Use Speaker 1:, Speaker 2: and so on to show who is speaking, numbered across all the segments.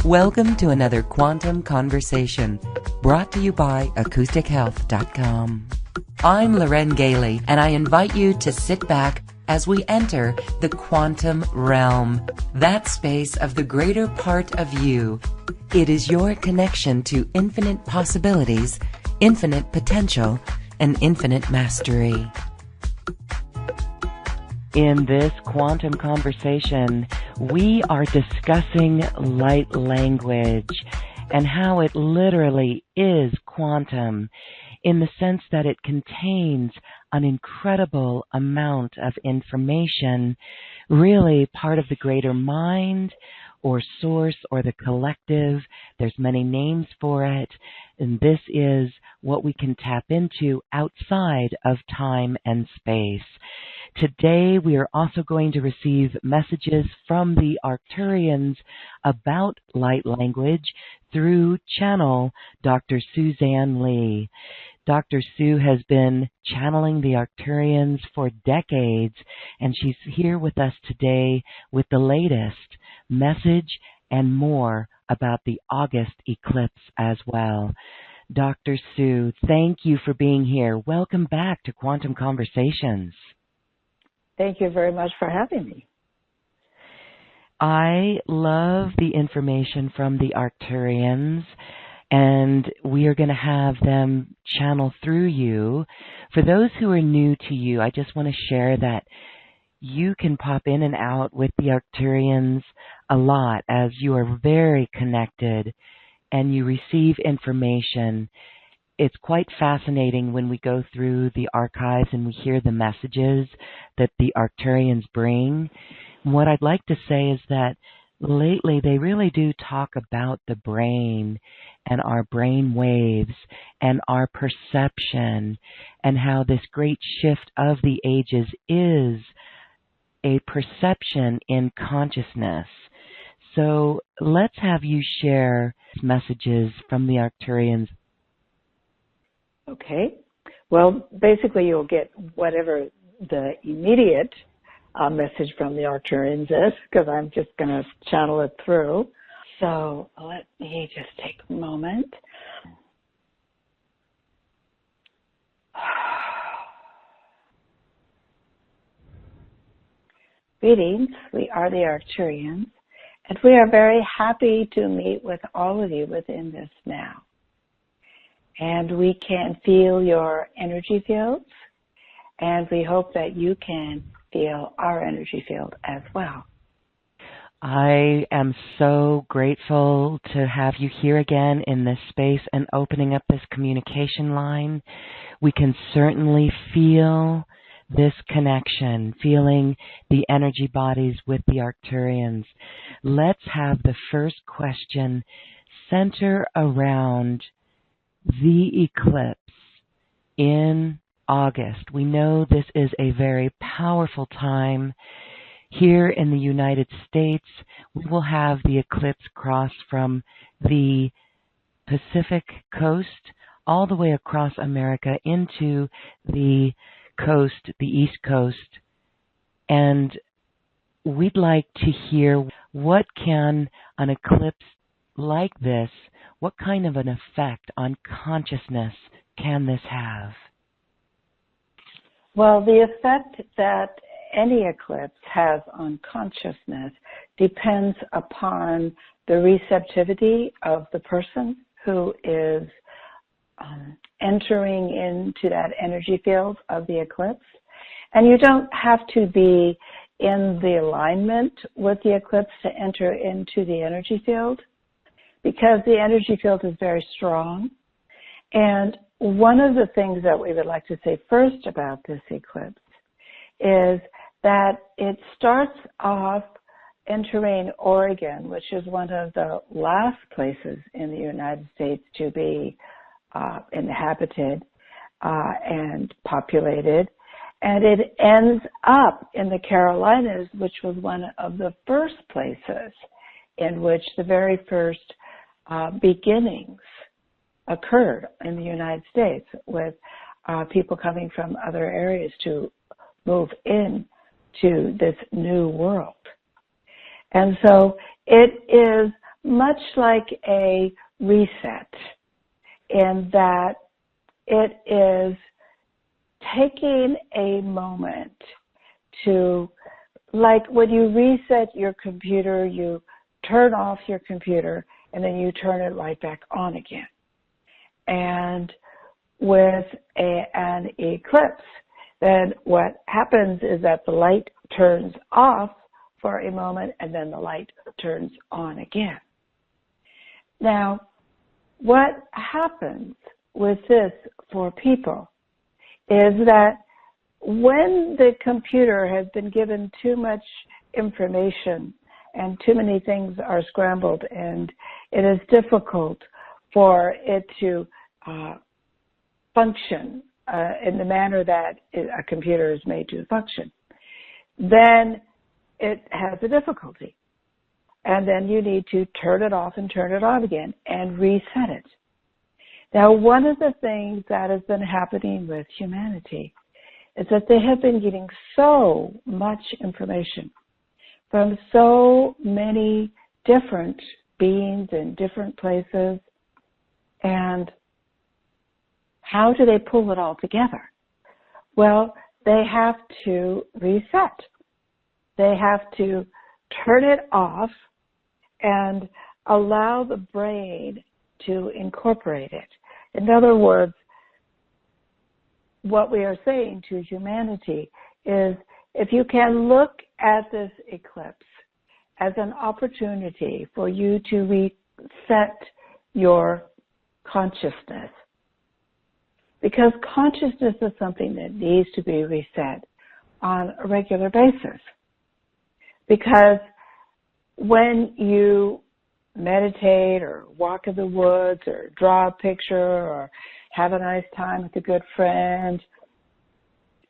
Speaker 1: Welcome to another Quantum Conversation, brought to you by AcousticHealth.com. I'm Loren Gailey, and I invite you to sit back as we enter the quantum realm, that space of the greater part of you. It is your connection to infinite possibilities, infinite potential, and infinite mastery. In this quantum conversation, we are discussing light language and how it literally is quantum in the sense that it contains an incredible amount of information, really part of the greater mind or source or the collective. There's many names for it, and this is what we can tap into outside of time and space. Today we are also going to receive messages from the Arcturians about light language through channel Dr. Suzanne Lie. Dr. Sue has been channeling the Arcturians for decades, and she's here with us today with the latest message and more about the August eclipse as well. Dr. Sue, thank you for being here. Welcome back to Quantum Conversations.
Speaker 2: Thank you very much for having me.
Speaker 1: I love the information from the Arcturians, and we are going to have them channel through you. For those who are new to you, I just want to share that you can pop in and out with the Arcturians a lot as you are very connected and you receive information. It's quite fascinating when we go through the archives and we hear the messages that the Arcturians bring. And what I'd like to say is that lately they really do talk about the brain and our brain waves and our perception and how this great shift of the ages is a perception in consciousness. So let's have you share messages from the Arcturians.
Speaker 2: Okay. Well, basically you'll get whatever the immediate message from the Arcturians is, because I'm just going to channel it through. So let me just take a moment. Greetings, we are the Arcturians, and we are very happy to meet with all of you within this now. And we can feel your energy fields, and we hope that you can feel our energy field as well.
Speaker 1: I am so grateful to have you here again in this space and opening up this communication line. We can certainly feel this connection, feeling the energy bodies with the Arcturians. Let's have the first question center around the eclipse in August. We know this is a very powerful time. Here in the United States, we will have the eclipse cross from the Pacific coast all the way across America into the coast, the East Coast. And we'd like to hear, what can an eclipse like this, what kind of an effect on consciousness can this have?
Speaker 2: Well, the effect that any eclipse has on consciousness depends upon the receptivity of the person who is entering into that energy field of the eclipse. And you don't have to be in the alignment with the eclipse to enter into the energy field, because the energy field is very strong. And one of the things that we would like to say first about this eclipse is that it starts off entering Oregon, which is one of the last places in the United States to be inhabited and populated. And it ends up in the Carolinas, which was one of the first places in which the very first beginnings occurred in the United States, with people coming from other areas to move in to this new world. And so it is much like a reset in that it is taking a moment to, like when you reset your computer, you turn off your computer and then you turn it right back on again. And with an eclipse, then what happens is that the light turns off for a moment and then the light turns on again. Now, what happens with this for people is that when the computer has been given too much information and too many things are scrambled and it is difficult for it to function in the manner that a computer is made to function, then it has a difficulty. And then you need to turn it off and turn it on again and reset it. Now, one of the things that has been happening with humanity is that they have been getting so much information from so many different beings in different places. And how do they pull it all together? Well, they have to reset. They have to turn it off and allow the brain to incorporate it. In other words, what we are saying to humanity is, if you can look at this eclipse as an opportunity for you to reset your consciousness, because consciousness is something that needs to be reset on a regular basis. Because when you meditate or walk in the woods or draw a picture or have a nice time with a good friend,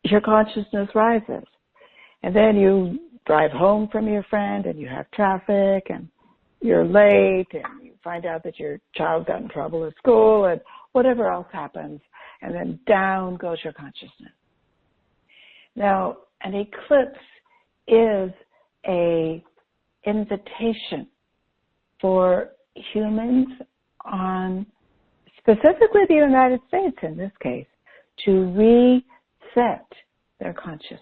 Speaker 2: your consciousness rises. And then you drive home from your friend and you have traffic and you're late and you find out that your child got in trouble at school and whatever else happens, and then down goes your consciousness. Now, an eclipse is an invitation for humans on, specifically the United States in this case, to reset their consciousness.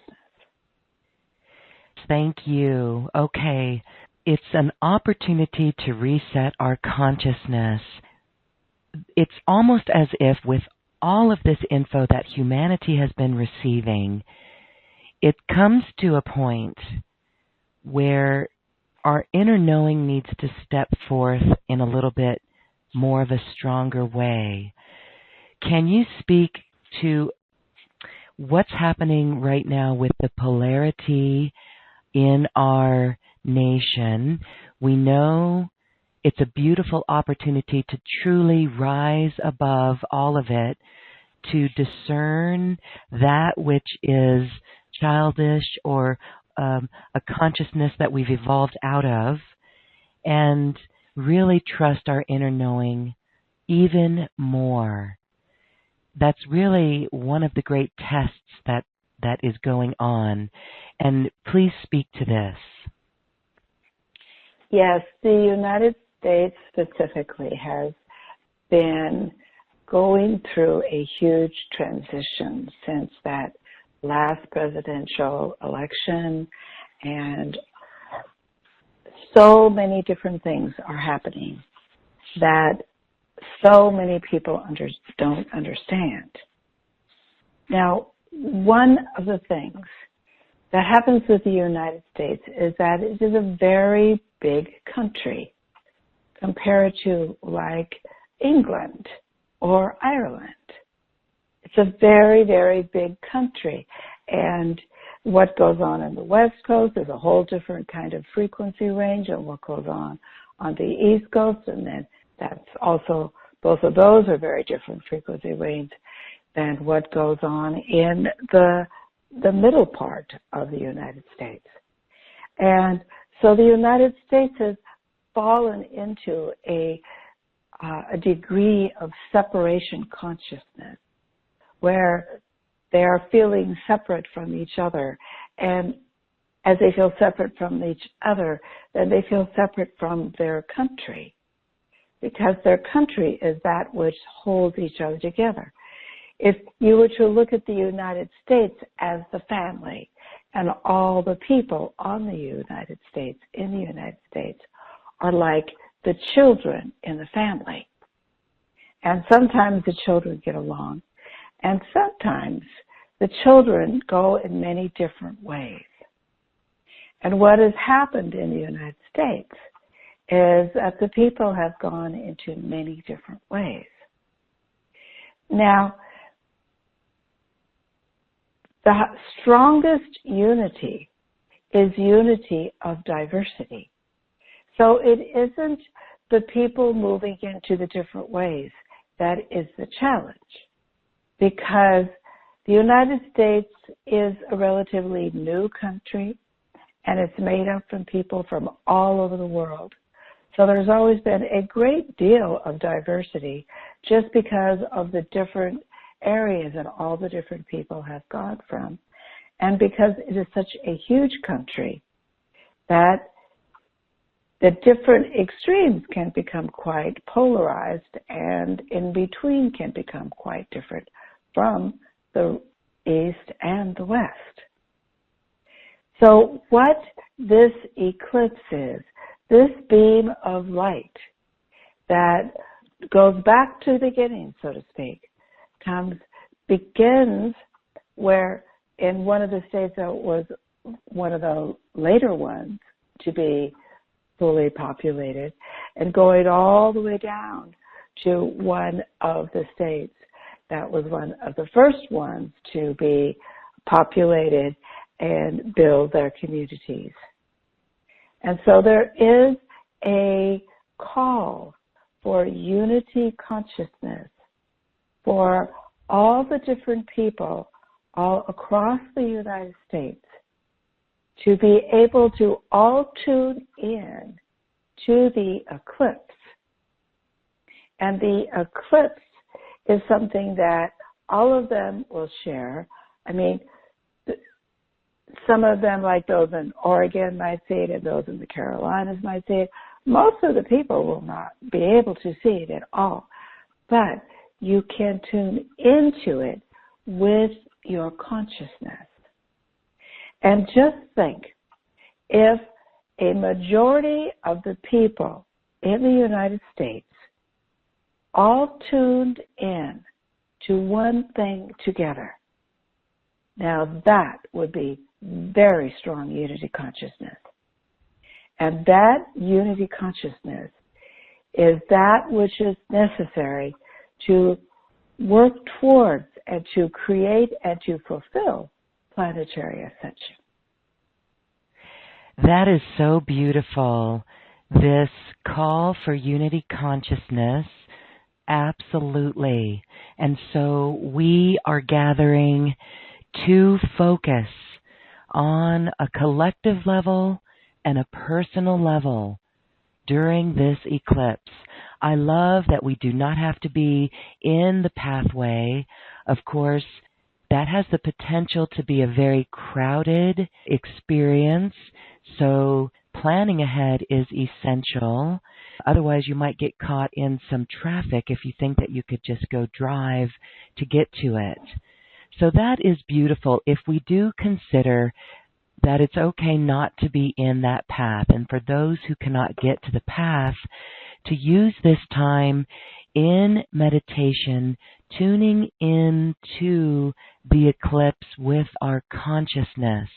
Speaker 1: Thank you. Okay. It's an opportunity to reset our consciousness. It's almost as if with all of this info that humanity has been receiving, it comes to a point where our inner knowing needs to step forth in a little bit more of a stronger way. Can you speak to what's happening right now with the polarity in our nation? We know it's a beautiful opportunity to truly rise above all of it, to discern that which is childish or a consciousness that we've evolved out of, and really trust our inner knowing even more. That's really one of the great tests that is going on. And please speak to this.
Speaker 2: Yes, the United States specifically has been going through a huge transition since that last presidential election, and so many different things are happening that so many people don't understand. Now, one of the things that happens with the United States is that it is a very big country compared to like England or Ireland. It's a very, very big country. And what goes on the West Coast is a whole different kind of frequency range, and what goes on the East Coast, and then that's also, both of those are very different frequency range than what goes on in the middle part of the United States. And so the United States has fallen into a degree of separation consciousness, where they are feeling separate from each other. And as they feel separate from each other, then they feel separate from their country, because their country is that which holds each other together. If you were to look at the United States as the family, and all the people on the United States, in the United States, are like the children in the family. And sometimes the children get along, and sometimes the children go in many different ways. And what has happened in the United States is that the people have gone into many different ways. Now, the strongest unity is unity of diversity. So it isn't the people moving into the different ways that is the challenge, because the United States is a relatively new country, and it's made up from people from all over the world. So there's always been a great deal of diversity just because of the different areas that all the different people have gone from. And because it is such a huge country that the different extremes can become quite polarized, and in between can become quite different from the East and the West. So what this eclipse is, this beam of light that goes back to the beginning, so to speak, begins where in one of the states that was one of the later ones to be fully populated, and going all the way down to one of the states that was one of the first ones to be populated and build their communities. And so there is a call for unity consciousness for all the different people all across the United States to be able to all tune in to the eclipse. And the eclipse is something that all of them will share. I mean, some of them, like those in Oregon, might see it, and those in the Carolinas might see it. Most of the people will not be able to see it at all. But you can tune into it with your consciousness. And just think, if a majority of the people in the United States all tuned in to one thing together, now that would be very strong unity consciousness. And that unity consciousness is that which is necessary to work towards and to create and to fulfill planetary ascension.
Speaker 1: That is so beautiful. This call for unity consciousness, absolutely. And so we are gathering to focus on a collective level and a personal level during this eclipse. I love that we do not have to be in the pathway. Of course, that has the potential to be a very crowded experience, so planning ahead is essential. Otherwise, you might get caught in some traffic if you think that you could just go drive to get to it. So that is beautiful if we do consider that it's okay not to be in that path. And for those who cannot get to the path, to use this time in meditation, tuning into the eclipse with our consciousness.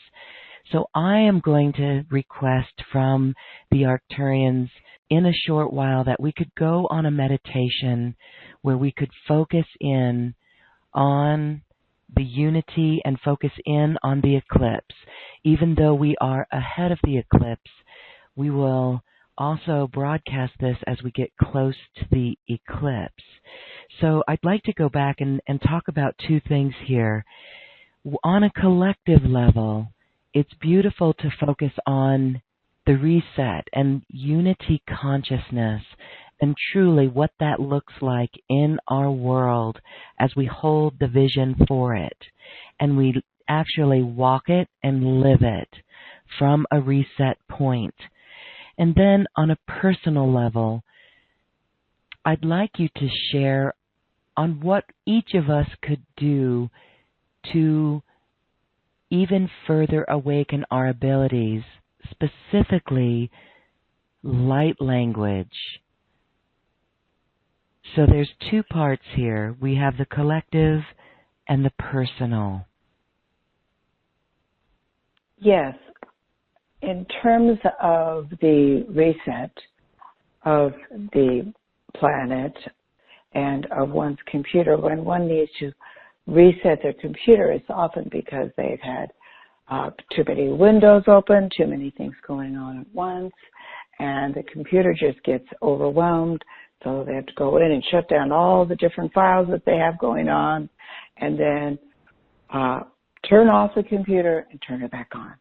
Speaker 1: So I am going to request from the Arcturians in a short while that we could go on a meditation where we could focus in on the unity and focus in on the eclipse. Even though we are ahead of the eclipse, we will also broadcast this as we get close to the eclipse. So I'd like to go back and talk about two things here. On a collective level, it's beautiful to focus on the reset and unity consciousness and truly what that looks like in our world as we hold the vision for it and we actually walk it and live it from a reset point. And then on a personal level, I'd like you to share on what each of us could do to even further awaken our abilities, specifically light language. So there's two parts here. We have the collective and the personal.
Speaker 2: Yes. In terms of the reset of the planet and of one's computer, when one needs to reset their computer, it's often because they've had too many windows open, too many things going on at once, and the computer just gets overwhelmed, so they have to go in and shut down all the different files that they have going on, and then turn off the computer and turn it back on.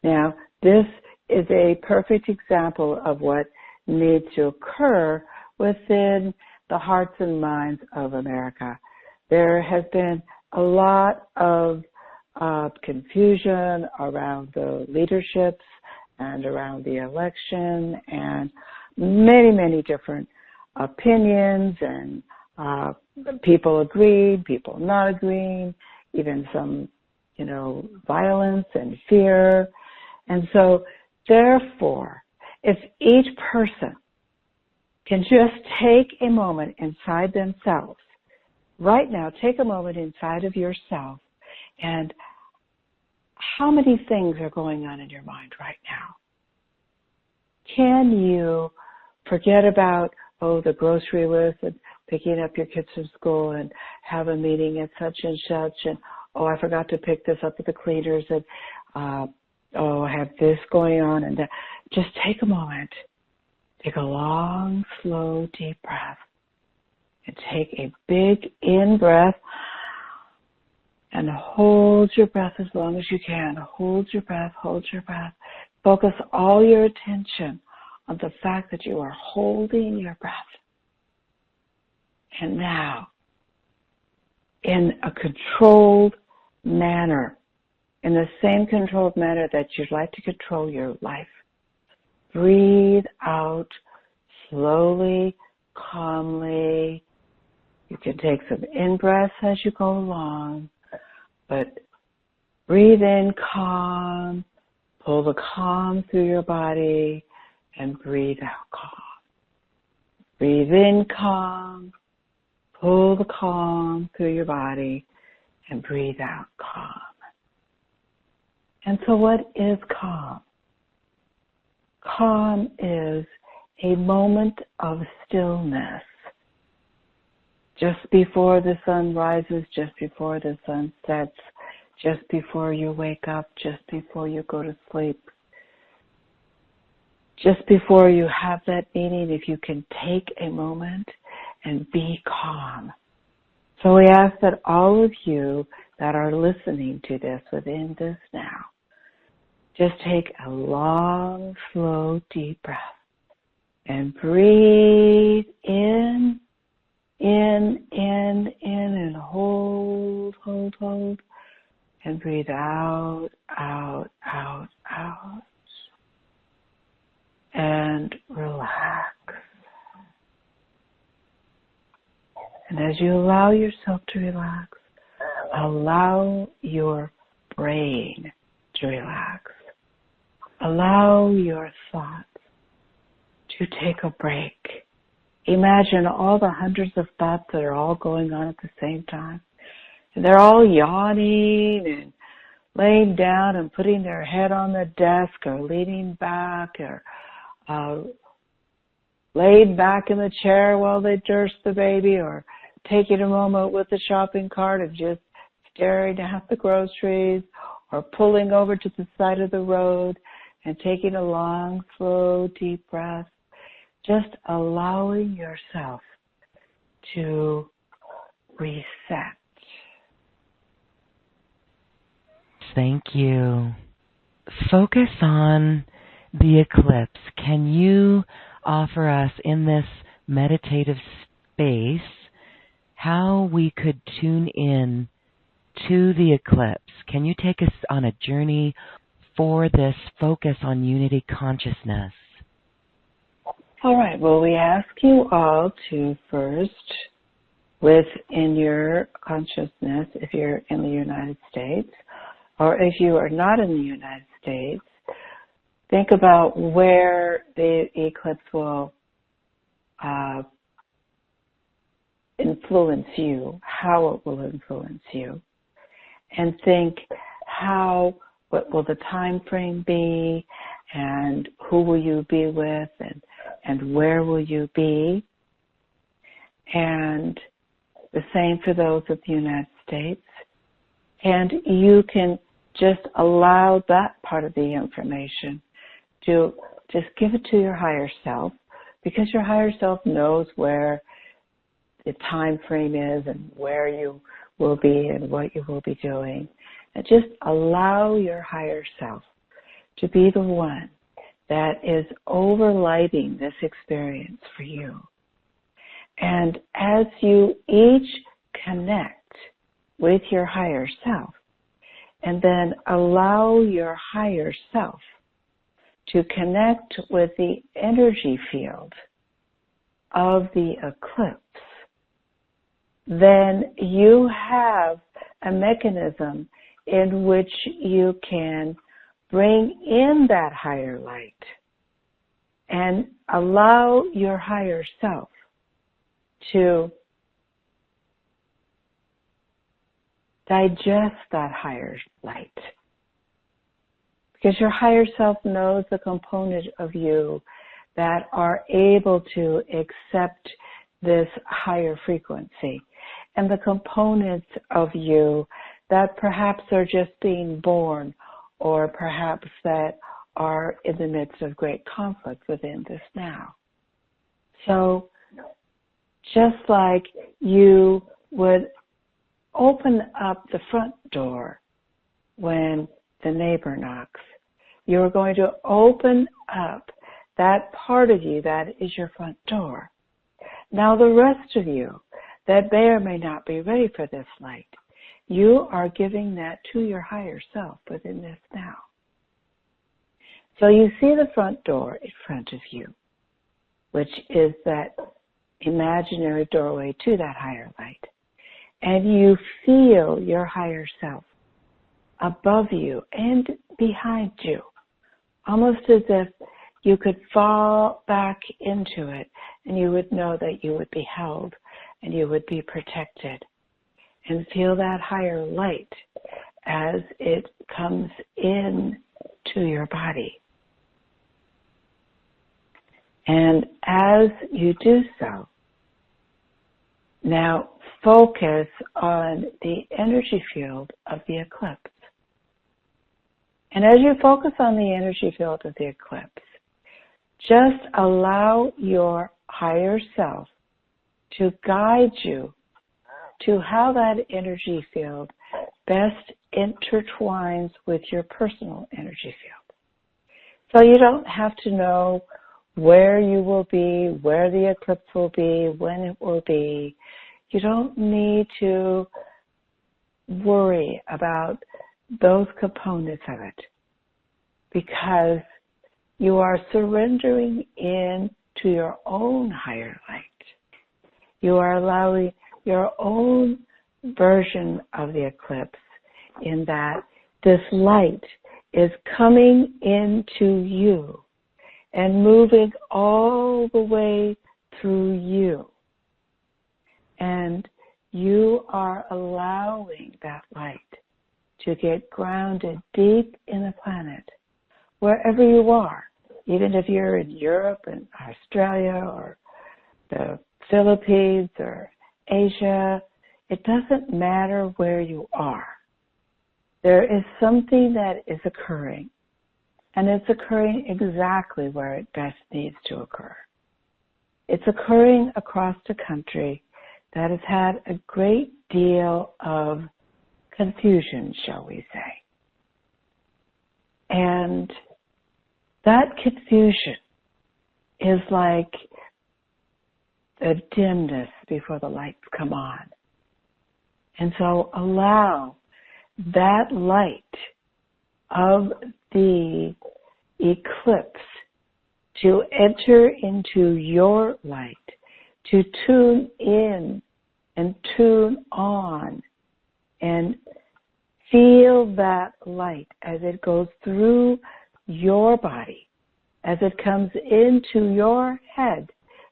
Speaker 2: Now, this is a perfect example of what needs to occur within the hearts and minds of America. There has been a lot of confusion around the leaderships and around the election, and many, many different opinions, and people agreeing, people not agreeing, even some, violence and fear. And so, therefore, if each person can just take a moment inside themselves, right now, take a moment inside of yourself, and how many things are going on in your mind right now? Can you forget about, the grocery list and picking up your kids from school and have a meeting at such and such, and, I forgot to pick this up at the cleaners, and, I have this going on, and that. Just take a moment. Take a long, slow, deep breath. And take a big in-breath and hold your breath as long as you can. Hold your breath, hold your breath. Focus all your attention on the fact that you are holding your breath. And now, in a controlled manner, in the same controlled manner that you'd like to control your life, breathe out slowly, calmly. You can take some in-breaths as you go along, but breathe in calm, pull the calm through your body, and breathe out calm. Breathe in calm, pull the calm through your body, and breathe out calm. And so what is calm? Calm is a moment of stillness. Just before the sun rises, just before the sun sets, just before you wake up, just before you go to sleep, just before you have that meeting, if you can take a moment and be calm. So we ask that all of you that are listening to this within this now, just take a long, slow, deep breath and breathe in, and hold, and breathe out, and relax. And as you allow yourself to relax, allow your brain to relax. Allow your thoughts to take a break. Imagine all the hundreds of thoughts that are all going on at the same time. And they're all yawning and laying down and putting their head on the desk or leaning back or laid back in the chair while they nurse the baby, or taking a moment with the shopping cart and just staring at the groceries, or pulling over to the side of the road and taking a long, slow, deep breath. Just allowing yourself to reset.
Speaker 1: Thank you. Focus on the eclipse. Can you offer us in this meditative space how we could tune in to the eclipse? Can you take us on a journey for this focus on unity consciousness?
Speaker 2: All right. Well, we ask you all to first, within your consciousness, if you're in the United States, or if you are not in the United States, think about where the eclipse will influence you, how it will influence you, and think what will the time frame be, and who will you be with, and where will you be, and the same for those of the United States. And you can just allow that part of the information to just give it to your higher self, because your higher self knows where the time frame is and where you will be and what you will be doing. And just allow your higher self to be the one that is overlighting this experience for you. And as you each connect with your higher self, and then allow your higher self to connect with the energy field of the eclipse, then you have a mechanism in which you can bring in that higher light and allow your higher self to digest that higher light. Because your higher self knows the component of you that are able to accept this higher frequency, and the components of you that perhaps are just being born, or perhaps that are in the midst of great conflict within this now. So just like you would open up the front door when the neighbor knocks, you're going to open up that part of you that is your front door. Now the rest of you that may or may not be ready for this light, you are giving that to your higher self within this now. So you see the front door in front of you, which is that imaginary doorway to that higher light. And you feel your higher self above you and behind you, almost as if you could fall back into it and you would know that you would be held and you would be protected. And feel that higher light as it comes in to your body. And as you do so, now focus on the energy field of the eclipse. And as you focus on the energy field of the eclipse, just allow your higher self to guide you to how that energy field best intertwines with your personal energy field. So you don't have to know where you will be, where the eclipse will be, when it will be. You don't need to worry about those components of it, because you are surrendering in to your own higher light. You are allowing your own version of the eclipse, in that this light is coming into you and moving all the way through you. And you are allowing that light to get grounded deep in the planet, wherever you are, even if you're in Europe and Australia or the Philippines or Asia. It doesn't matter where you are. There is something that is occurring, and it's occurring exactly where it best needs to occur. It's occurring across the country that has had a great deal of confusion, shall we say. And that confusion is like the dimness before the lights come on. And so allow that light of the eclipse to enter into your light, to tune in and tune on and feel that light as it goes through your body, as it comes into your head.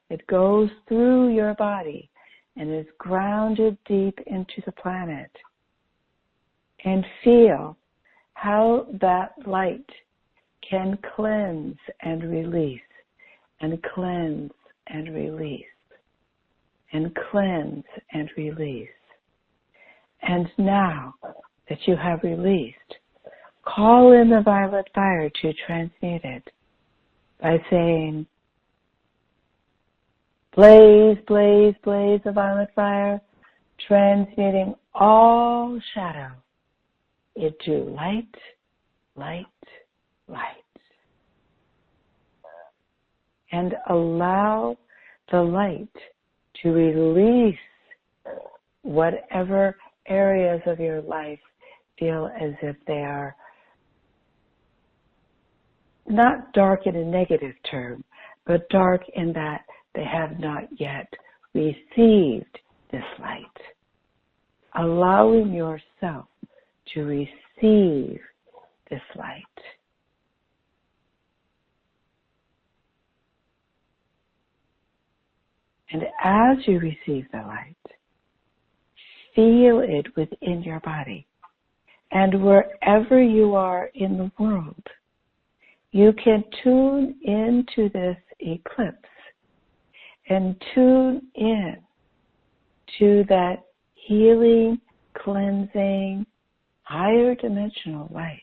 Speaker 2: It goes through your body and is grounded deep into the planet. And feel how that light can cleanse and release, and cleanse and release, and cleanse and release. And now that you have released, call in the violet fire to transmute it by saying, blaze, blaze, blaze the violet fire, transmuting all shadow into light, light, light. And allow the light to release whatever areas of your life feel as if they are not dark in a negative term, but dark in that they have not yet received this light. Allowing yourself to receive this light. And as you receive the light, feel it within your body. And wherever you are in the world, you can tune into this eclipse and tune in to that healing, cleansing, higher dimensional light.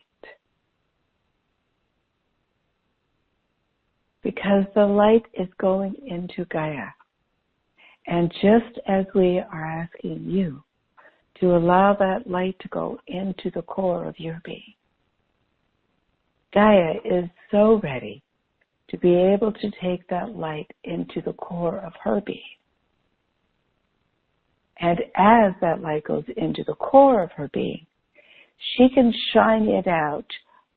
Speaker 2: Because the light is going into Gaia. And just as we are asking you to allow that light to go into the core of your being, Gaia is so ready to be able to take that light into the core of her being. And as that light goes into the core of her being, she can shine it out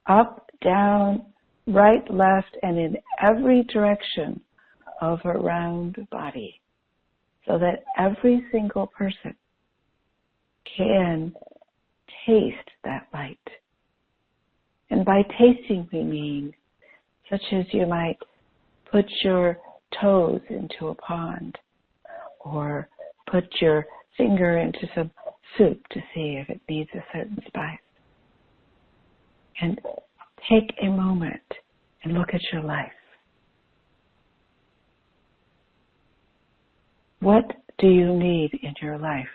Speaker 2: up, down, right, left, and in every direction of her round body, so that every single person can taste that light. And by tasting we mean such as you might put your toes into a pond or put your finger into some soup to see if it needs a certain spice. And take a moment and look at your life. What do you need in your life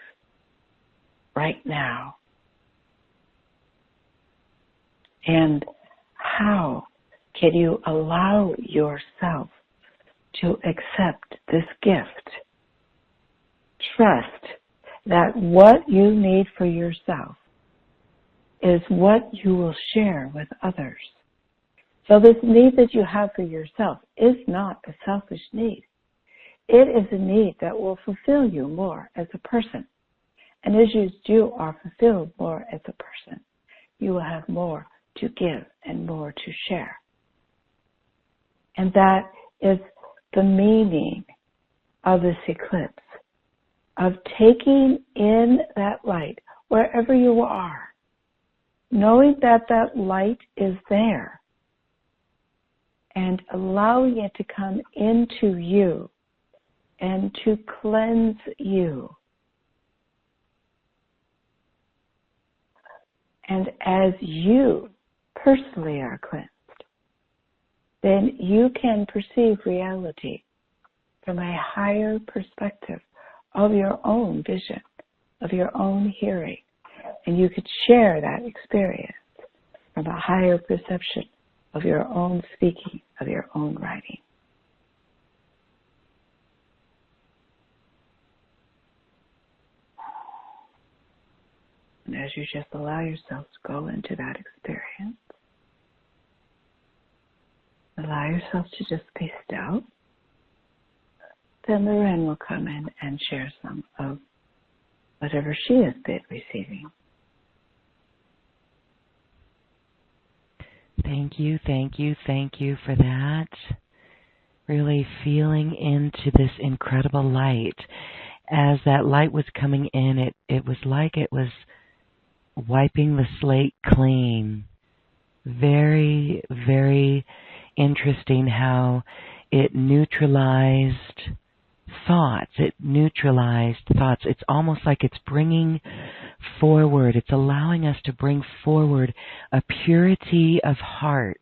Speaker 2: right now? And how can you allow yourself to accept this gift? Trust that what you need for yourself is what you will share with others. So this need that you have for yourself is not a selfish need. It is a need that will fulfill you more as a person. And as you are fulfilled more as a person, you will have more to give and more to share. And that is the meaning of this eclipse, of taking in that light wherever you are, knowing that that light is there, and allowing it to come into you and to cleanse you. And as you personally are cleansed, then you can perceive reality from a higher perspective of your own vision, of your own hearing. And you could share that experience from a higher perception of your own speaking, of your own writing. And as you just allow yourself to go into that experience, allow yourself to just be still, then the Wren will come in and share some of whatever she has been receiving.
Speaker 1: Thank you, thank you, thank you for that. Really feeling into this incredible light. As that light was coming in, it was like it was wiping the slate clean. Very, very interesting how it neutralized thoughts. It's almost like it's bringing forward, it's allowing us to bring forward a purity of heart.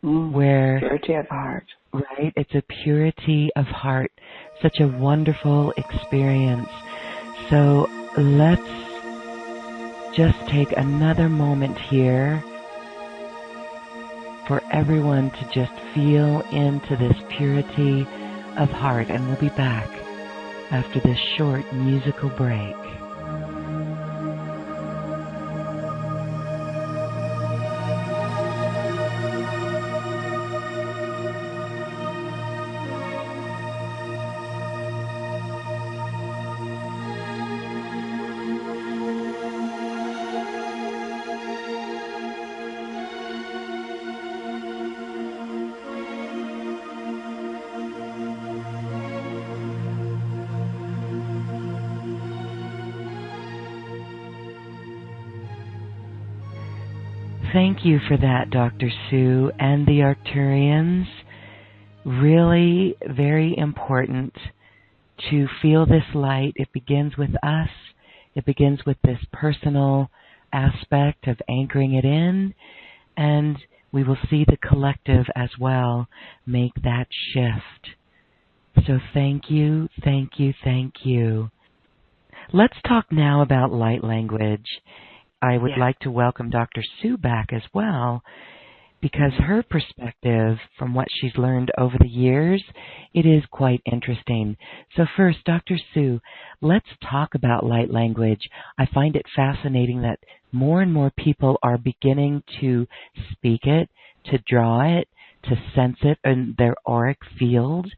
Speaker 1: Where
Speaker 2: purity of heart.
Speaker 1: Right? It's a purity of heart. Such a wonderful experience. So let's just take another moment here for everyone to just feel into this purity of heart. And we'll be back after this short musical break. Thank you for that, Dr. Sue and the Arcturians. Really very important to feel this light. It begins with us. It begins with this personal aspect of anchoring it in, and we will see the collective as well make that shift. So thank you, thank you, thank you. Let's talk now about light language. I would like to welcome Dr. Sue back as well, because her perspective from what she's learned over the years, it is quite interesting. So first, Dr. Sue, let's talk about light language. I find it fascinating that more and more people are beginning to speak it, to draw it, to sense it in their auric field.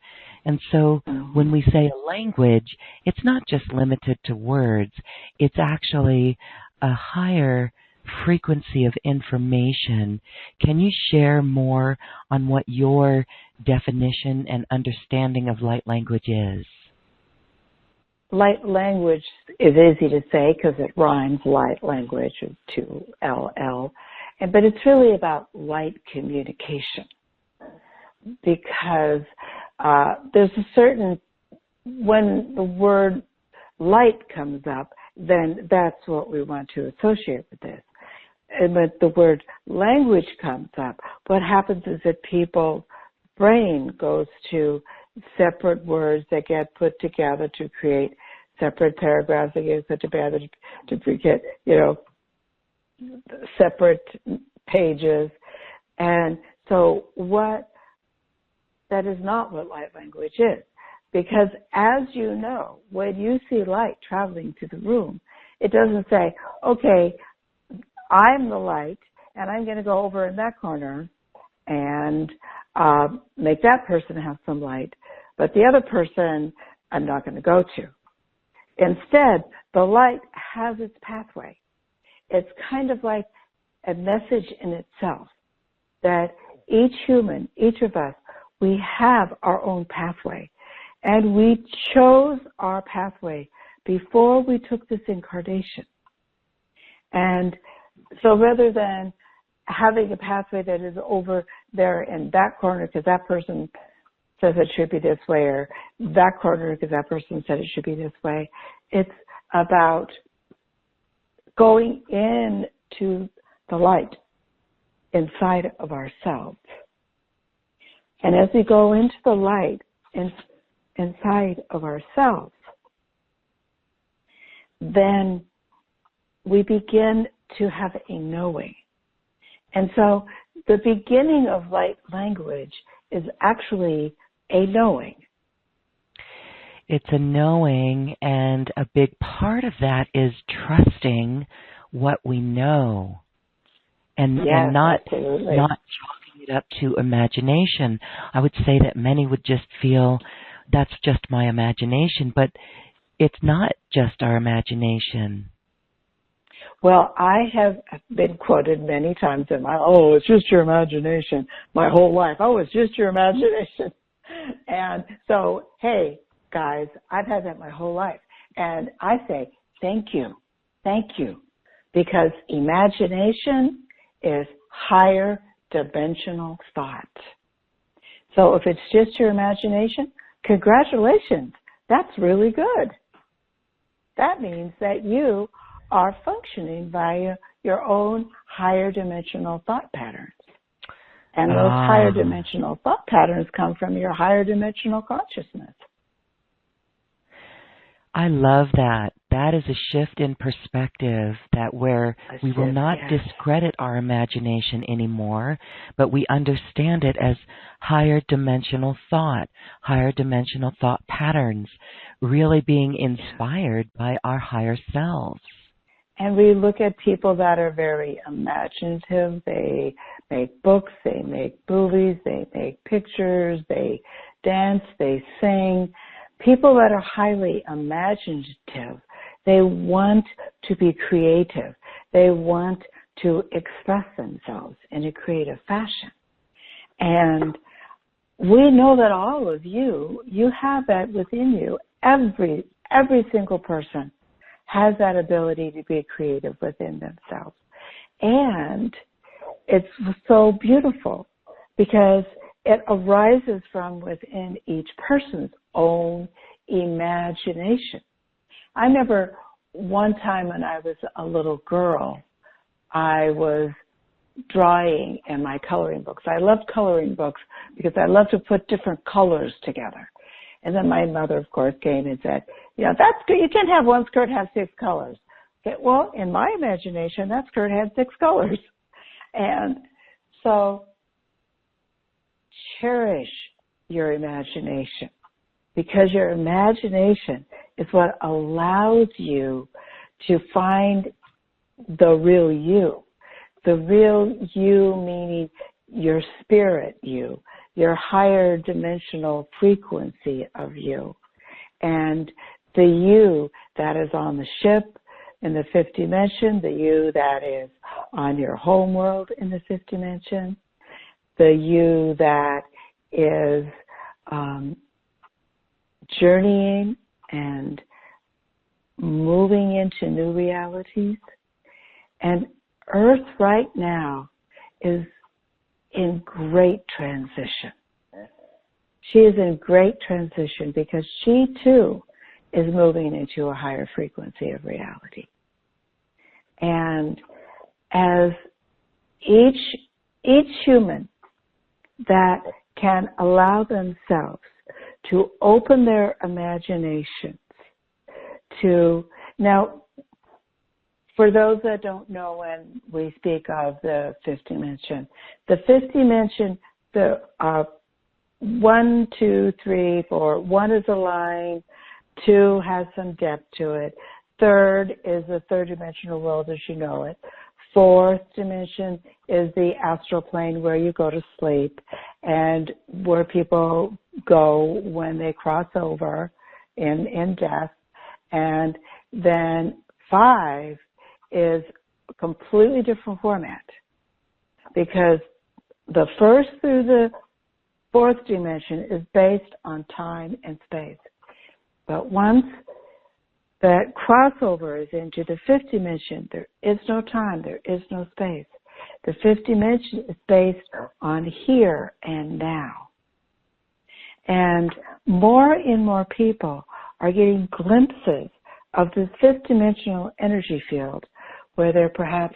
Speaker 1: And so when we say a language, it's not just limited to words. It's actually a higher frequency of information. Can you share more on what your definition and understanding of light language is?
Speaker 2: Light language is easy to say because it rhymes, light language, to LL. But it's really about light communication, because there's a certain, when the word light comes up, then that's what we want to associate with this. And when the word language comes up, what happens is that people's brain goes to separate words that get put together to create separate paragraphs that get put together to get, separate pages. And so that is not what light language is. Because as you know, when you see light traveling through the room, it doesn't say, okay, I'm the light, and I'm going to go over in that corner and make that person have some light, but the other person I'm not going to go to. Instead, the light has its pathway. It's kind of like a message in itself that each human, each of us, we have our own pathway. And we chose our pathway before we took this incarnation. And so rather than having a pathway that is over there in that corner because that person says it should be this way, or that corner because that person said it should be this way, it's about going into the light inside of ourselves. And as we go into the light inside of ourselves, then we begin to have a knowing. And so the beginning of light language is actually a knowing.
Speaker 1: It's a knowing, and a big part of that is trusting what we know, and not chalking it up to imagination. I would say that many would just feel that's just my imagination, but it's not just our imagination.
Speaker 2: Well, I have been quoted many times in it's just your imagination, my whole life. Oh, it's just your imagination. And so, hey, guys, I've had that my whole life. And I say, thank you, because imagination is higher dimensional thought. So if it's just your imagination, congratulations, that's really good. That means that you are functioning via your own higher dimensional thought patterns. And those higher dimensional thought patterns come from your higher dimensional consciousness.
Speaker 1: I love that. That is a shift in perspective, that where we will not discredit our imagination anymore, but we understand it as higher dimensional thought patterns, really being inspired by our higher selves.
Speaker 2: And we look at people that are very imaginative. They make books, they make movies, they make pictures, they dance, they sing. People that are highly imaginative, they want to be creative. They want to express themselves in a creative fashion. And we know that all of you have that within you. Every single person has that ability to be creative within themselves. And it's so beautiful because it arises from within each person's own imagination. I remember one time when I was a little girl, I was drawing in my coloring books. I loved coloring books because I loved to put different colors together. And then my mother, of course, came and said, that's good. You can't have one skirt have 6 colors. Okay, well, in my imagination, that skirt had 6 colors. And so cherish your imagination, because your imagination is what allows you to find the real you. The real you meaning your spirit you, your higher dimensional frequency of you. And the you that is on the ship in the 5th dimension, the you that is on your home world in the 5th dimension, the you that is journeying and moving into new realities. And Earth right now is in great transition. She is in great transition because she too is moving into a higher frequency of reality. And as each human that can allow themselves to open their imaginations to, now, for those that don't know, when we speak of the 5th dimension, the 5th dimension, the 1, 2, 3, 4, 1 is a line, 2 has some depth to it, 3rd is the 3rd dimensional world as you know it, 4th dimension is the astral plane where you go to sleep and where people go when they cross over in death, and then 5 is a completely different format because the 1st through the 4th dimension is based on time and space. But once that crossover is into the 5th dimension, there is no time, there is no space. The 5th dimension is based on here and now. And more people are getting glimpses of the 5th dimensional energy field where they're perhaps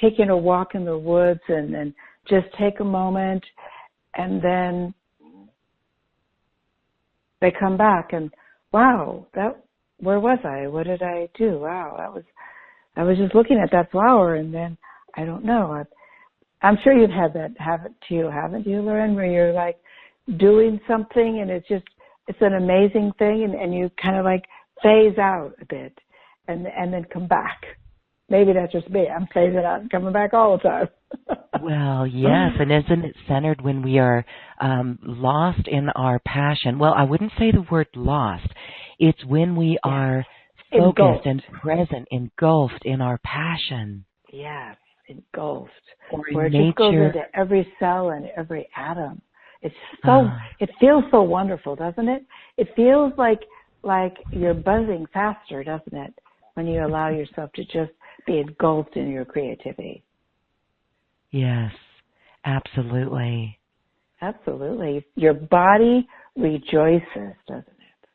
Speaker 2: taking a walk in the woods and then just take a moment and then they come back and, wow, where was I? What did I do? Wow, I was just looking at that flower and then, I don't know. I'm sure you've had that happen to you, haven't you, Lauren, where you're like doing something and it's an amazing thing and you kind of like phase out a bit and then come back. Maybe that's just me. I'm phasing out and coming back all the time.
Speaker 1: Well, yes, and isn't it centered when we are lost in our passion? Well, I wouldn't say the word lost. It's when we are focused and present, engulfed in our passion.
Speaker 2: Yes, engulfed.
Speaker 1: Or
Speaker 2: where it
Speaker 1: nature.
Speaker 2: just goes into every cell and every atom. It's so, it feels so wonderful, doesn't it? It feels like you're buzzing faster, doesn't it? When you allow yourself to just be engulfed in your creativity.
Speaker 1: Yes, absolutely.
Speaker 2: Absolutely. Your body rejoices, doesn't it?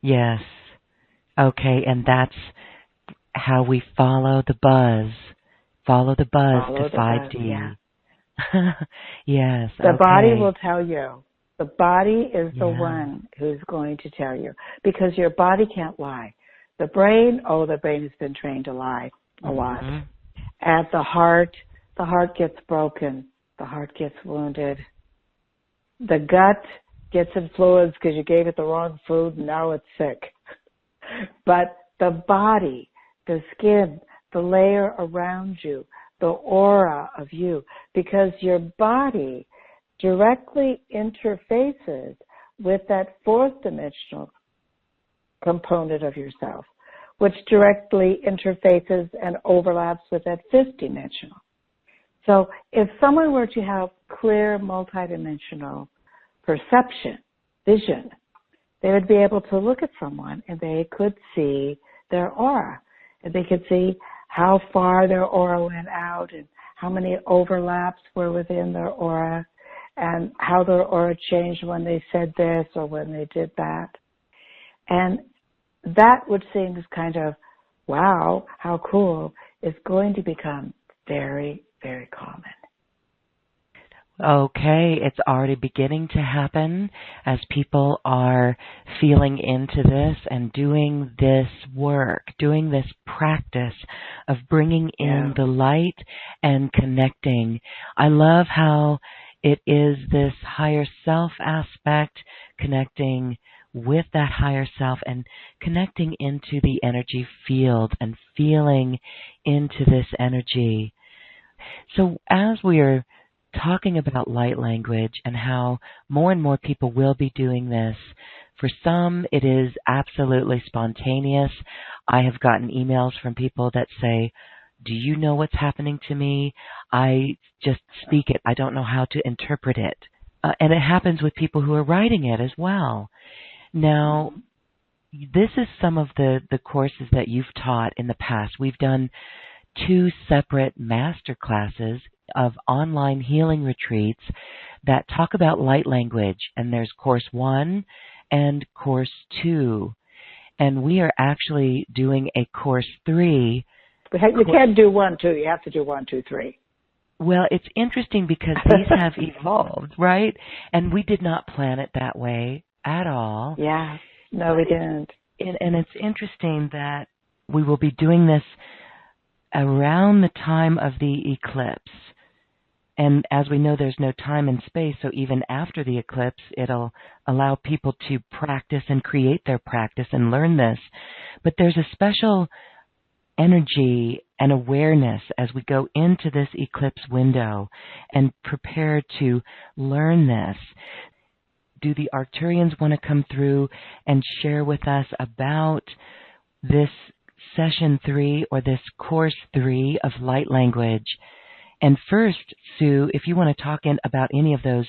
Speaker 1: Yes. Okay, and that's how we follow the buzz. Follow the buzz to 5D.
Speaker 2: Yeah.
Speaker 1: Yes.
Speaker 2: The
Speaker 1: okay.
Speaker 2: body will tell you. The body is the one who's going to tell you, because your body can't lie. The brain has been trained to lie a lot. At the heart gets broken. The heart gets wounded. The gut gets influenced because you gave it the wrong food and now it's sick. But the body, the skin, the layer around you, the aura of you, because your body directly interfaces with that fourth dimensional component of yourself, which directly interfaces and overlaps with that fifth dimensional. So if someone were to have clear multidimensional perception, vision, they would be able to look at someone and they could see their aura, and they could see how far their aura went out and how many overlaps were within their aura and how their aura changed when they said this or when they did that. And that, which seems kind of, wow, how cool, is going to become very, very common.
Speaker 1: Okay, it's already beginning to happen as people are feeling into this and doing this work, doing this practice of bringing in the light and connecting. I love how it is this higher self aspect, connecting with that higher self and connecting into the energy field and feeling into this energy. So as we are talking about light language and how more and more people will be doing this, for some it is absolutely spontaneous. I have gotten emails from people that say, do you know what's happening to me? I just speak it. I don't know how to interpret it. And it happens with people who are writing it as well. Now, this is some of the courses that you've taught in the past. We've done 2 separate master classes of online healing retreats that talk about light language. And there's Course 1 and Course 2. And we are actually doing a Course 3.
Speaker 2: You can't do 1, 2. You have to do 1, 2, 3.
Speaker 1: Well, it's interesting because these have evolved, right? And we did not plan it that way at all.
Speaker 2: Yeah. No, we didn't.
Speaker 1: And it's interesting that we will be doing this around the time of the eclipse. And as we know, there's no time and space, so even after the eclipse, it'll allow people to practice and create their practice and learn this. But there's a special energy and awareness as we go into this eclipse window and prepare to learn this. Do the Arcturians want to come through and share with us about this session 3 or this course 3 of light language? And first, Sue, if you want to talk about any of those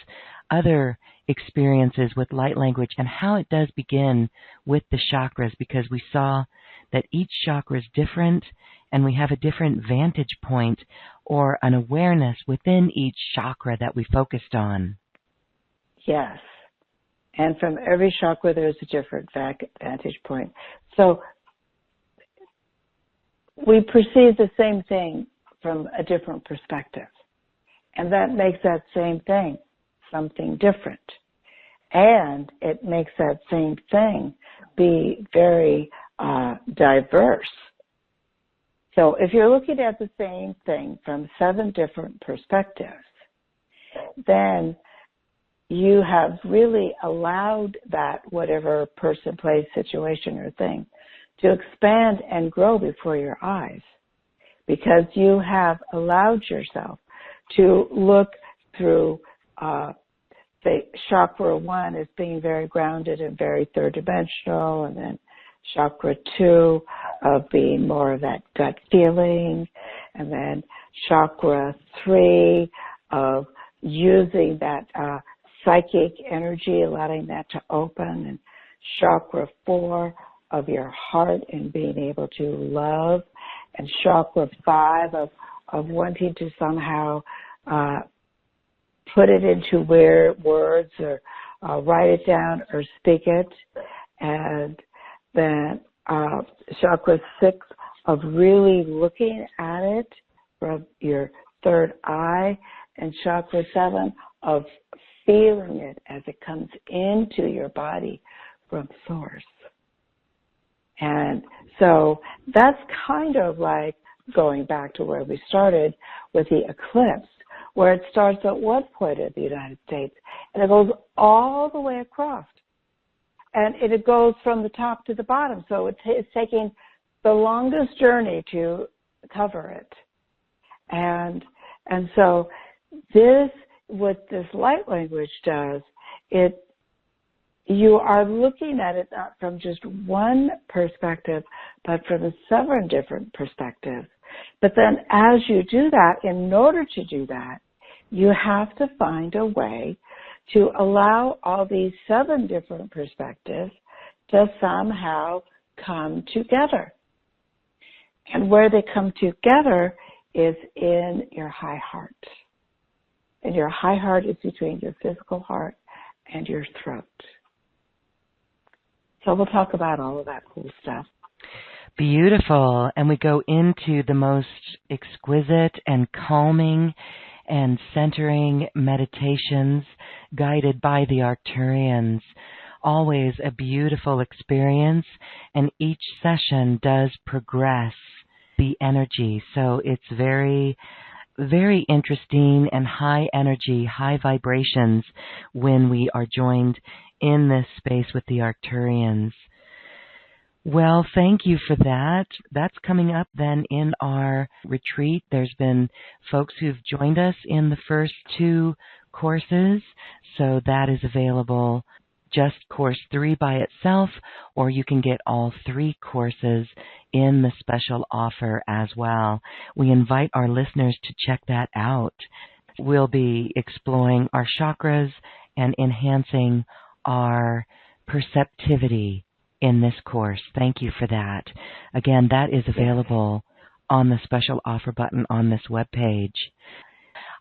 Speaker 1: other experiences with light language and how it does begin with the chakras, because we saw that each chakra is different and we have a different vantage point or an awareness within each chakra that we focused on.
Speaker 2: Yes. And from every chakra, there's a different vantage point. So we perceive the same thing from a different perspective. And that makes that same thing something different. And it makes that same thing be very diverse. So if you're looking at the same thing from 7 different perspectives, then you have really allowed that whatever person, place, situation, or thing to expand and grow before your eyes, because you have allowed yourself to look through, say, chakra 1 as being very grounded and very third dimensional, and then chakra 2 of being more of that gut feeling, and then chakra 3 of using that psychic energy, allowing that to open, and chakra 4 of your heart and being able to love, and chakra 5 of wanting to somehow put it into words or write it down or speak it, and then chakra 6 of really looking at it from your third eye, and chakra 7 of feeling it as it comes into your body from source. And so that's kind of like going back to where we started with the eclipse, where it starts at one point in the United States, and it goes all the way across. And it goes from the top to the bottom, so it's taking the longest journey to cover it. And so this, what this light language does, you are looking at it not from just one perspective, but from 7 different perspectives. But then as you do that, in order to do that, you have to find a way to allow all these 7 different perspectives to somehow come together. And where they come together is in your high heart. And your high heart is between your physical heart and your throat. So we'll talk about all of that cool stuff.
Speaker 1: Beautiful. And we go into the most exquisite and calming and centering meditations guided by the Arcturians. Always a beautiful experience, and each session does progress the energy. So it's very, very interesting and high energy, high vibrations when we are joined in this space with the Arcturians. Well, thank you for that. That's coming up then in our retreat. There's been folks who've joined us in the first 2 courses, so that is available, just course 3 by itself, or you can get all 3 courses in the special offer as well. We invite our listeners to check that out. We'll be exploring our chakras and enhancing our perceptivity in this course. Thank you for that. Again, that is available on the special offer button on this webpage.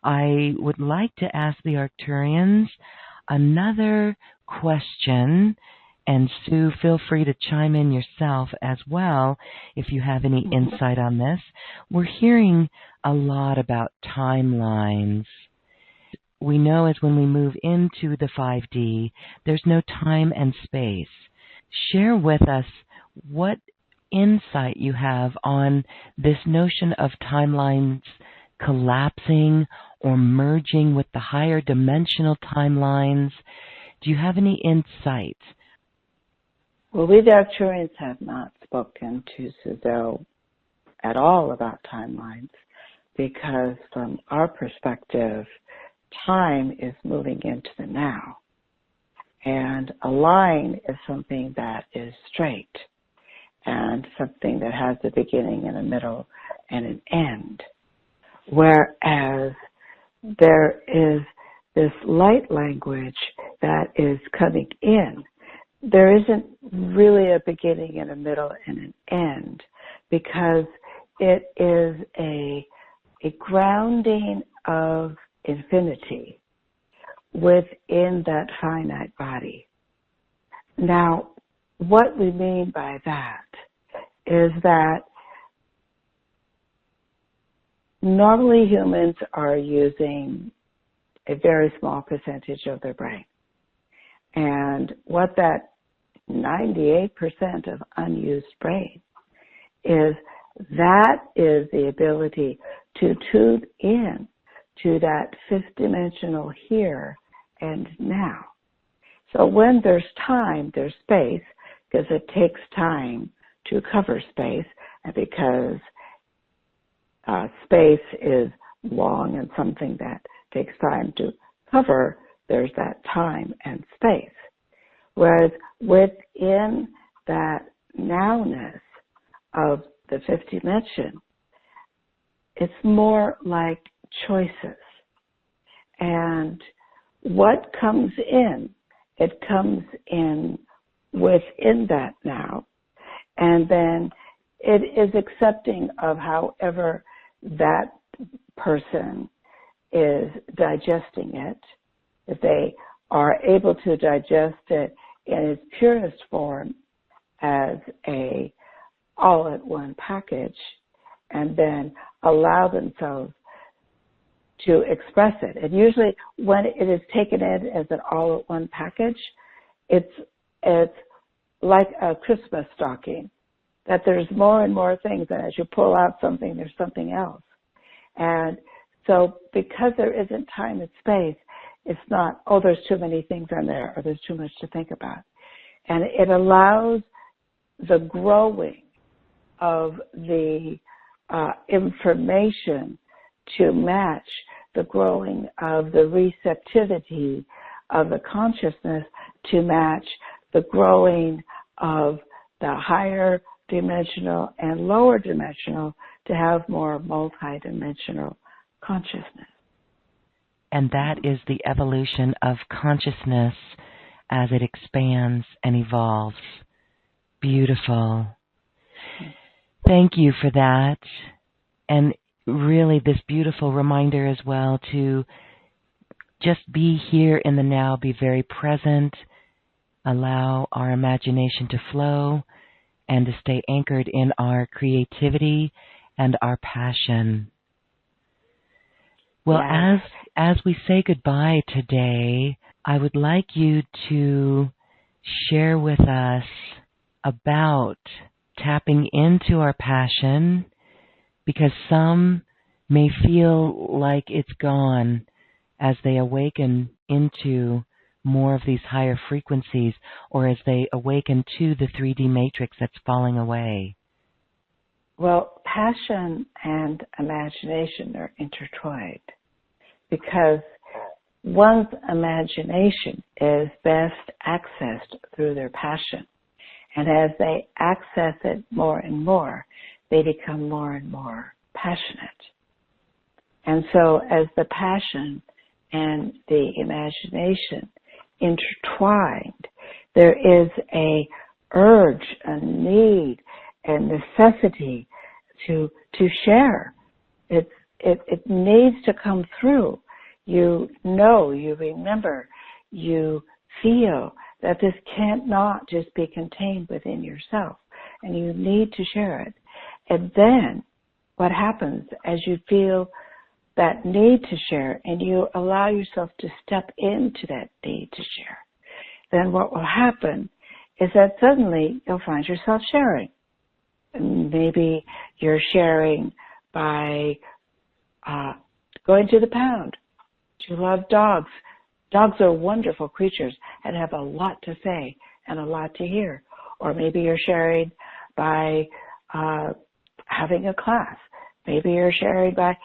Speaker 1: I would like to ask the Arcturians another question, and Sue, feel free to chime in yourself as well if you have any insight on this. We're hearing a lot about timelines. We know as when we move into the 5D, there's no time and space. Share with us what insight you have on this notion of timelines collapsing or merging with the higher dimensional timelines. Do you have any insight?
Speaker 2: Well, we the Arcturians have not spoken to Suzanne at all about timelines, because from our perspective, time is moving into the now. And a line is something that is straight and something that has a beginning and a middle and an end. Whereas there is this light language that is coming in. There isn't really a beginning and a middle and an end, because it is a grounding of infinity within that finite body. Now, what we mean by that is that normally humans are using a very small percentage of their brain. And what that 98% of unused brain is the ability to tune in to that 5th dimensional here and now. So when there's time, there's space, because it takes time to cover space, and because space is long and something that takes time to cover, there's that time and space. Whereas within that nowness of the fifth dimension, it's more like choices. And what comes in, it comes in within that now, and then it is accepting of however that person is digesting it. If they are able to digest it in its purest form as a all-at-one package, and then allow themselves to express it. And usually when it is taken in as an all-at-one package, it's like a Christmas stocking, that there's more and more things, and as you pull out something, there's something else. And so because there isn't time and space, it's not, oh, there's too many things in there, or there's too much to think about. And it allows the growing of the information to match the growing of the receptivity of the consciousness to match the growing of the higher dimensional and lower dimensional to have more multi-dimensional consciousness.
Speaker 1: And that is the evolution of consciousness as it expands and evolves. Beautiful. Thank you for that. And really this beautiful reminder as well to just be here in the now, be very present, allow our imagination to flow, and to stay anchored in our creativity and our passion. Well,
Speaker 2: Yes.
Speaker 1: as we say goodbye today, I would like you to share with us about tapping into our passion, because some may feel like it's gone as they awaken into more of these higher frequencies, or as they awaken to the 3D matrix that's falling away.
Speaker 2: Well, passion and imagination are intertwined, because one's imagination is best accessed through their passion. And as they access it more and more, they become more and more passionate. And so as the passion and the imagination intertwined, there is a urge, a need, a necessity to share. It needs to come through. You know, you remember, you feel that this can't not just be contained within yourself, and you need to share it. And then what happens as you feel that need to share and you allow yourself to step into that need to share, then what will happen is that suddenly you'll find yourself sharing. And maybe you're sharing by going to the pound. You love dogs. Dogs are wonderful creatures and have a lot to say and a lot to hear. Or maybe you're sharing by having a class. Maybe you're sharing by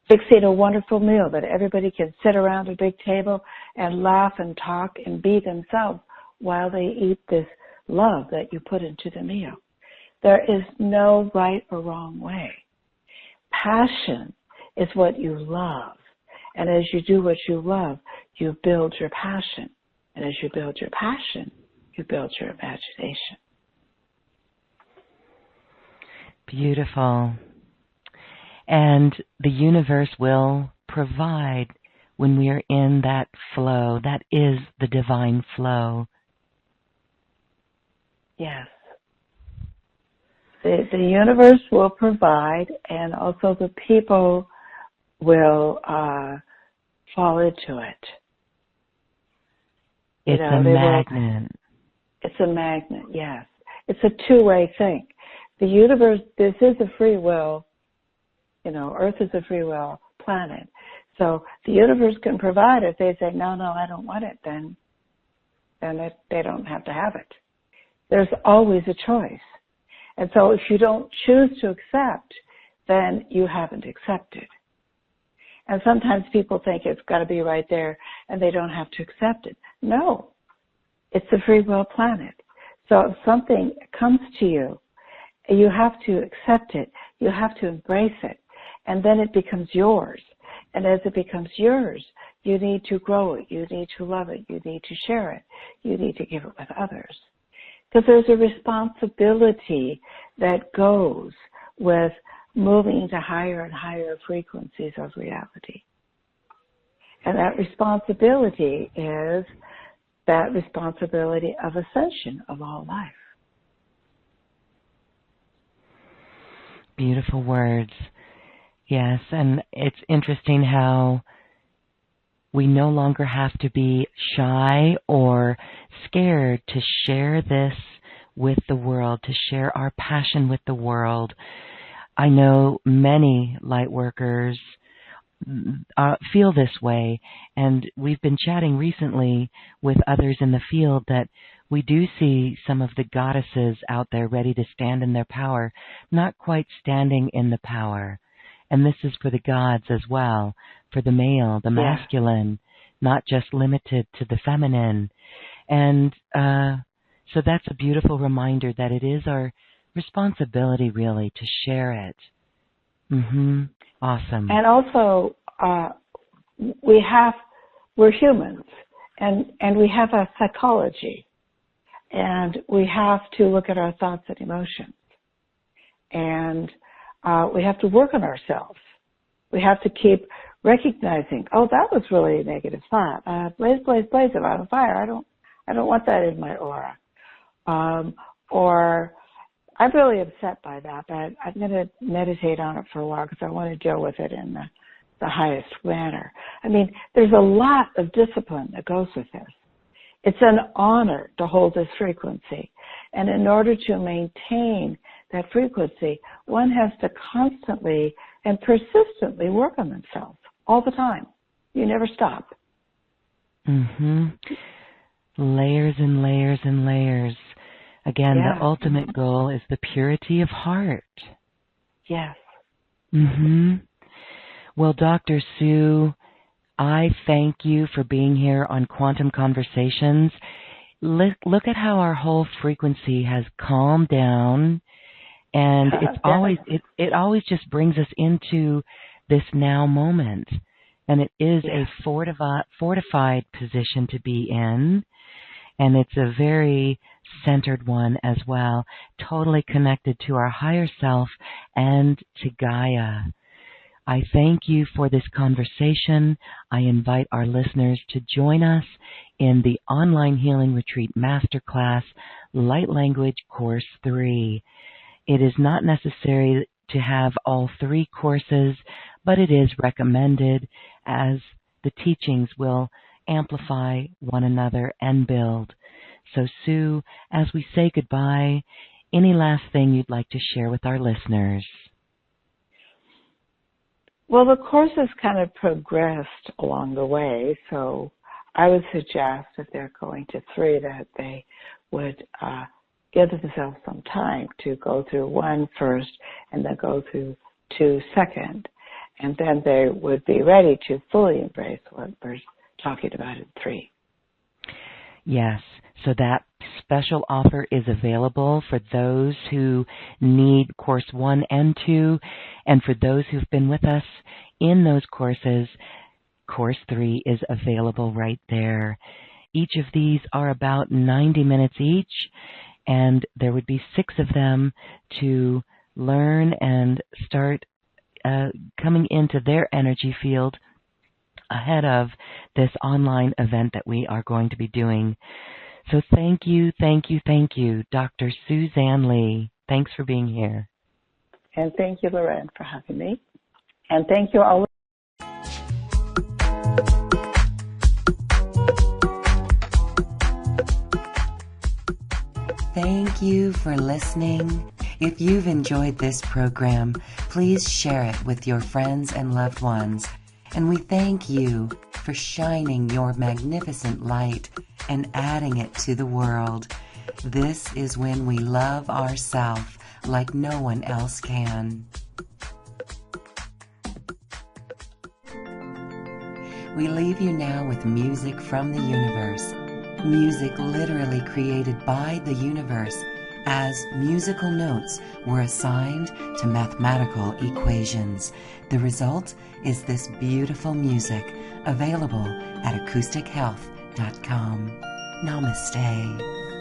Speaker 2: fixing a wonderful meal that everybody can sit around a big table and laugh and talk and be themselves while they eat this love that you put into the meal. There is no right or wrong way. Passion is what you love. And as you do what you love, you build your passion. And as you build your passion, you build your imagination.
Speaker 1: Beautiful. And the universe will provide when we are in that flow. That is the divine flow.
Speaker 2: Yes. The universe will provide, and also the people will fall into it.
Speaker 1: It's a magnet.
Speaker 2: It's a magnet, yes. It's a two-way thing. The universe, this is a free will, Earth is a free will planet. So the universe can provide. If they say, no, I don't want it, then they don't have to have it. There's always a choice. And so if you don't choose to accept, then you haven't accepted. And sometimes people think it's got to be right there and they don't have to accept it. No, it's a free will planet. So if something comes to you, you have to accept it. You have to embrace it. And then it becomes yours. And as it becomes yours, you need to grow it. You need to love it. You need to share it. You need to give it with others. Because there's a responsibility that goes with moving to higher and higher frequencies of reality. And that responsibility is that responsibility of ascension of all life.
Speaker 1: Beautiful words. Yes, and it's interesting how we no longer have to be shy or scared to share this with the world, to share our passion with the world. I know many light workers feel this way, and we've been chatting recently with others in the field that we do see some of the goddesses out there ready to stand in their power, not quite standing in the power. And this is for the gods as well, for the male, the masculine, not just limited to the feminine. And so that's a beautiful reminder that it is our responsibility, really, to share it. Awesome.
Speaker 2: And also, we're humans, and we have a psychology, and we have to look at our thoughts and emotions, and we have to work on ourselves. We have to keep recognizing, oh, that was really a negative thought. Blaze, blaze, blaze, I'm on fire. I don't want that in my aura. Or I'm really upset by that, but I'm going to meditate on it for a while because I want to deal with it in the highest manner. I mean, there's a lot of discipline that goes with this. It's an honor to hold this frequency. And in order to maintain that frequency, one has to constantly and persistently work on themselves all the time. You never stop.
Speaker 1: Layers and layers and layers. Again, the ultimate goal is the purity of heart.
Speaker 2: Yes.
Speaker 1: Well, Dr. Sue, I thank you for being here on Quantum Conversations. Look at how our whole frequency has calmed down, and it always just brings us into this now moment, and it is a fortified position to be in, and it's a very centered one as well, totally connected to our higher self and to Gaia. I thank you for this conversation. I invite our listeners to join us in the Online Healing Retreat Masterclass, Light Language Course 3. It is not necessary to have all 3 courses, but it is recommended as the teachings will amplify one another and build. So, Sue, as we say goodbye, any last thing you'd like to share with our listeners?
Speaker 2: Well, the course has kind of progressed along the way, so I would suggest if they're going to 3 that they would give themselves some time to go through 1 first and then go through 2 second, and then they would be ready to fully embrace what we're talking about in 3.
Speaker 1: Yes, so that special offer is available for those who need Course 1 and 2, and for those who've been with us in those courses, Course 3 is available right there. Each of these are about 90 minutes each, and there would be 6 of them to learn and start coming into their energy field ahead of this online event that we are going to be doing. So thank you, Dr. Suzanne Lie. Thanks for being here.
Speaker 2: And thank you, Lorraine, for having me. And thank you all.
Speaker 1: Thank you for listening. If you've enjoyed this program, please share it with your friends and loved ones. And we thank you for shining your magnificent light and adding it to the world. This is when we love ourselves like no one else can. We leave you now with music from the universe. Music literally created by the universe as musical notes were assigned to mathematical equations. The result is this beautiful music available at acoustichealth.com. Namaste.